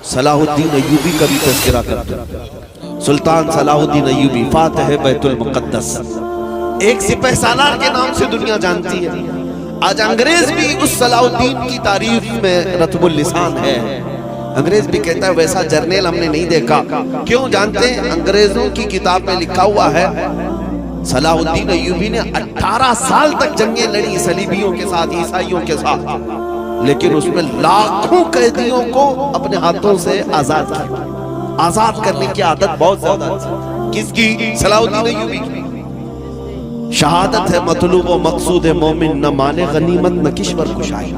صلاح الدین ایوبی کا بھی تذکرہ کرتا ہوں۔ سلطان صلاح الدین ایوبی فاتح بیت المقدس، ایک سپہ سالار کے نام سے دنیا جانتی ہے۔ آج انگریز بھی اس صلاح الدین کی تعریف میں رطب اللسان ہے۔ انگریز بھی کہتا ہے ویسا جرنیل ہم نے نہیں دیکھا۔ کیوں جانتے ہیں؟ انگریزوں کی کتاب میں لکھا ہوا ہے صلاح الدین ایوبی نے 18 سال تک جنگیں لڑی صلیبیوں کے ساتھ، عیسائیوں کے ساتھ، لیکن اس میں لاکھوں قیدیوں کو اپنے ہاتھوں سے آزاد کیا۔ آزاد کرنے کی عادت بہت زیادہ تھی۔ کس کی؟ صلاح الدین ایوبی کی۔ شہادت ہے مطلوب و مقصود مومن، نہ مانے غنیمت نہ کشور کشائی۔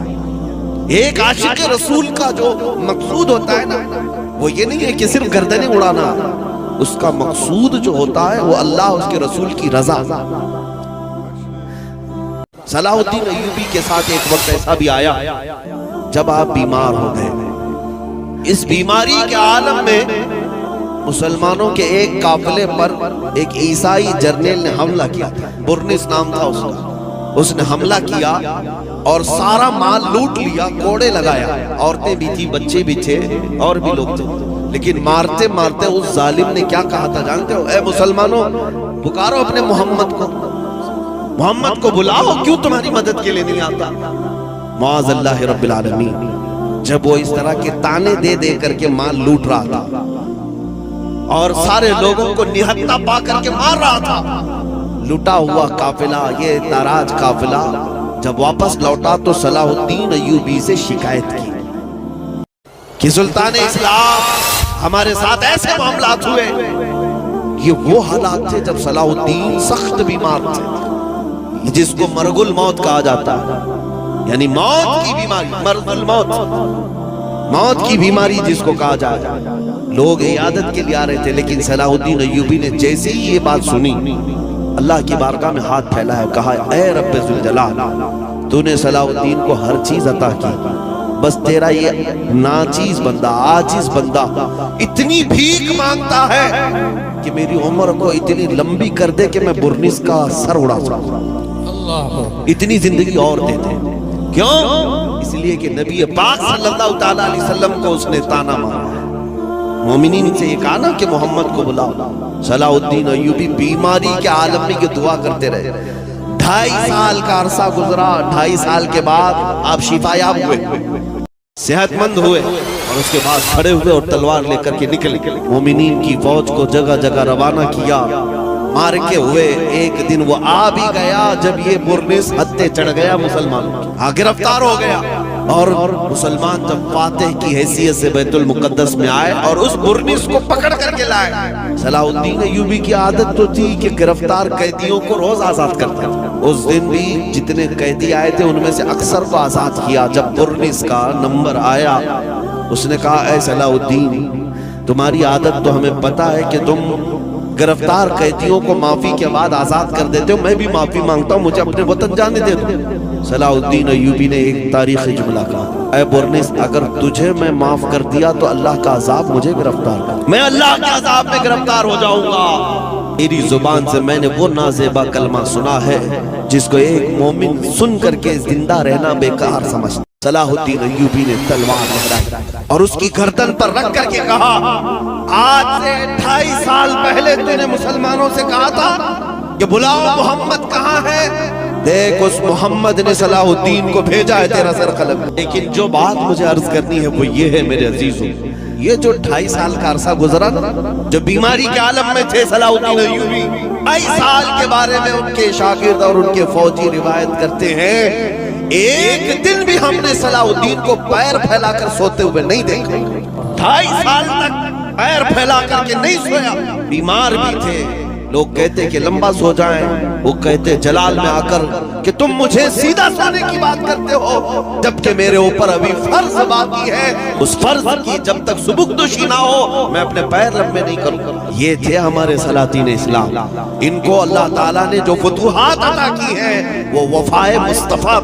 ایک عاشق رسول کا جو مقصود ہوتا ہے نا، وہ یہ نہیں ہے کہ صرف گردنیں اڑانا، اس کا مقصود جو ہوتا ہے وہ اللہ اس کے رسول کی رضا۔ صلاح الدین ایوبی کے ساتھ ایک وقت ایسا بھی آیا جب آپ بیمار ہو گئے۔ اس بیماری کے عالم میں مسلمانوں کے ایک قافلے پر ایک عیسائی جرنیل نے حملہ کیا تھا، برنس نام تھا اس کا۔ اس نے حملہ کیا اور سارا مال لوٹ لیا، کوڑے لگایا، عورتیں بھی تھی، بچے بھی تھے اور بھی لوگ تھے، لیکن مارتے مارتے اس ظالم نے کیا کہا تھا جانتے ہو؟ اے مسلمانوں، پکارو اپنے محمد کو، محمد کو بلاؤ، کیوں تمہاری مدد کے لیے نہیں آتا؟ معاذ اللہ رب العالمین، جب وہ اس طرح کے تانے دے دے کر کے مال لوٹ رہا تھا اور سارے لوگوں کو نہتا پا کر کے مار رہا تھا، لٹا ہوا قافلہ، یہ ناراض قافلہ جب واپس لوٹا تو صلاح الدین ایوبی سے شکایت کی کہ سلطان اسلام ہمارے ساتھ ایسے معاملات ہوئے۔ یہ وہ حالات تھے جب صلاح الدین سخت بیمار تھے، جس کو مرگ الموت کہا جاتا ہے، یعنی موت کی بیماری، مرگ الموت، موت کی بیماری جس کو کہا جائے۔ لوگ عیادت کے لیے آ رہے تھے، لیکن صلاح الدین ایوبی نے جیسے ہی یہ بات سنی، اللہ کی بارگاہ میں ہاتھ پھیلایا، کہا اے رب ذوالجلال، تو نے صلاح الدین کو ہر چیز عطا کی، بس تیرا یہ ناچیز بندہ، عاجز بندہ اتنی بھیک مانگتا ہے کہ میری عمر کو اتنی لمبی کر دے کہ میں برنس کا سر اڑا سکوں، اتنی زندگی اور دے دے۔ کیوں؟ اس لیے کہ نبی پاک صلی اللہ تعالیٰ علیہ وسلم کو اس نے تانا مارا۔ مومنین سے یہ کہا نا کہ محمد کو بلاؤ۔ صلاح الدین ایوبی بیماری کے عالم میں یہ دعا کرتے رہے۔ 2.5 سال کا عرصہ گزرا، 2.5 سال کے بعد آپ شفا یاب ہوئے، صحت مند ہوئے، اور اس کے بعد کھڑے ہوئے اور تلوار لے کر کے نکلے، مومنین کی فوج کو جگہ جگہ روانہ کیا، مار کے ہوئے۔ ایک دن وہ آ بھی گیا جب یہ برنس ہتھے چڑھ گیا مسلمانوں کی، گرفتار ہو گیا، اور مسلمان جب فاتح کی حیثیت سے بیت المقدس میں آئے اور اس برنس کو پکڑ کر کے لائے۔ صلاح الدین ایوبی کی عادت تو تھی کہ گرفتار قیدیوں کو روز آزاد کرتا تھا۔ اس دن بھی جتنے قیدی آئے تھے ان میں سے اکثر کو آزاد کیا۔ جب برنس کا نمبر آیا، اس نے کہا اے صلاح الدین، تمہاری عادت تو ہمیں پتا ہے کہ تم گرفتار قیدیوں کو معافی کے بعد آزاد کر دیتے ہو، میں بھی معافی مانگتا ہوں، مجھے اپنے وطن جانے دے دو۔ صلاح الدین ایوبی نے ایک تاریخی جملہ کہا، اے برنس، اگر تجھے میں معاف کر دیا تو اللہ کا عذاب مجھے گرفتار کر، میں اللہ کے عذاب میں گرفتار ہو جاؤں گا۔ میری زبان سے میں نے وہ نازیبا کلمہ سنا ہے جس کو ایک مومن سن کر کے زندہ رہنا بیکار سمجھتا۔ صلاح الدین ایوبی نے تلوار لہرائی اور اس کی گردن پر رکھ کر کے کہا، آج سے 2.5 سال پہلے تو نے مسلمانوں سے کہا تھا کہ بلاؤ محمد کہاں ہے، دیکھ اس محمد نے صلاح الدین کو بھیجا ہے تیرا سر قلم۔ لیکن جو بات مجھے عرض کرنی ہے وہ یہ ہے میرے عزیزوں، یہ جو 2.5 سال کا عرصہ گزرا نا، جو بیماری کے عالم میں تھے صلاح الدین ایوبی، 2.5 سال کے بارے میں ان کے شاگرد اور ان کے فوجی روایت کرتے ہیں، ایک دن بھی ہم نے صلاح الدین کو پیر پھیلا کر سوتے ہوئے نہیں دیکھا۔ 2.5 سال تک پیر پھیلا کر کے نہیں سویا، بیمار بھی تھے۔ لوگ کہتے کہ لمبا سو جائیں، وہ کہتے جلال میں آ کر کہ تم مجھے سیدھا سونے کی بات کرتے ہو، جبکہ میرے اوپر ابھی فرض باقی ہے، اس فرض کی جب تک سبکدوشی نہ ہو میں اپنے پیر لمبے نہیں کروں گا۔ یہ تھے ہمارے سلاطین اسلام، ان کو اللہ تعالیٰ نے جو فتوحات عطا کی ہیں وہ وفائے مصطفیٰ